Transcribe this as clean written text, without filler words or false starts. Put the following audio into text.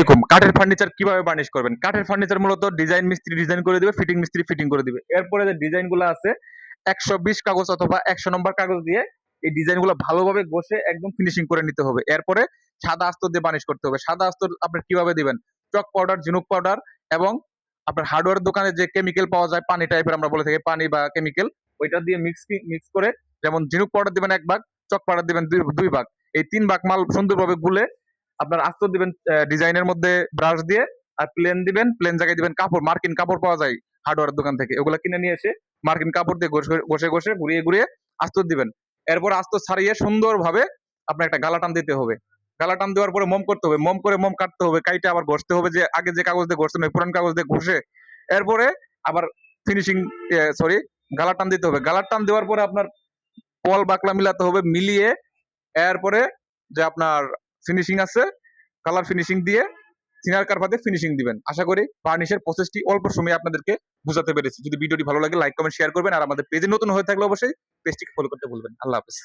আলাইকুম। কাঠের ফার্নিচার কিভাবে বার্নিশ করবেন? কাঠের ফার্নিচার মূলত ডিজাইন মিস্ত্রি ডিজাইন করে দিবে, ফিটিং মিস্ত্রি ফিটিং করে দিবে। এরপরে যে ডিজাইন গুলো আছে ১২০ কাগজ অথবা ১০০ নম্বর কাগজ দিয়ে এই ডিজাইন গুলো ভালোভাবে ঘষে একদম ফিনিশিং করে নিতে হবে। এরপরে সাদা আস্তর দিয়ে বার্নিশ করতে হবে। সাদা আস্তর আপনি কিভাবে দিবেন? চক পাউডার, ঝিনুক পাউডার এবং আপনার হার্ডওয়্যার দোকানে যে কেমিক্যাল পাওয়া যায় পানি টাইপের আমরা বলে থাকি পানি বা কেমিক্যাল, ওইটা দিয়ে মিক্স করে, যেমন ঝিনুক পাউডার দিবেন ১ ভাগ, চক পাউডার দিবেন ২ ভাগ। এই ৩ ভাগ মাল সুন্দরভাবে গুলে আপনার আস্তর দিবেন ডিজাইনের মধ্যে ব্রাশ দিয়ে, আর প্লেন দিবেন, প্লেন জায়গায় দিবেন কাপড়, মার্কিন কাপড় পাওয়া যায় হার্ডওয়্যার দোকান থেকে, ওগুলো কিনে নিয়ে এসে মার্কিন কাপড় দিয়ে ঘষে ঘুরিয়ে ঘুরিয়ে আস্তর দিবেন। এরপর আস্তর ছাড়িয়ে সুন্দরভাবে আপনার একটা গালা টান দিতে হবে। গালা টান দেওয়ার পরে মোম করতে হবে, মোম কাটতে হবে, কাইটে আবার ঘষতে হবে, যে আগে যে কাগজ দিয়ে ঘষতেন ওই পুরান কাগজ দিয়ে ঘষে এরপরে আবার ফিনিশিং সরি গালা টান দিতে হবে। গালার টান দেওয়ার পরে আপনার পল বাকলা মিলাতে হবে, মিলিয়ে এরপরে যে আপনার ফিনিশিং আছে কালার ফিনিশিং দিয়ে থিনার কার্ভাতে ফিনিশিং দিবেন। আশা করি বার্নিশের প্রসেসটি অল্প সময়ে আপনাদেরকে বুঝাতে পেরেছি। যদি ভিডিওটি ভালো লাগে লাইক কমেন্ট শেয়ার করবেন, আর আমাদের পেজে নতুন হয়ে থাকলে অবশ্যই পেজটিকে ফলো করতে ভুলবেন। আল্লাহ হাফেজ।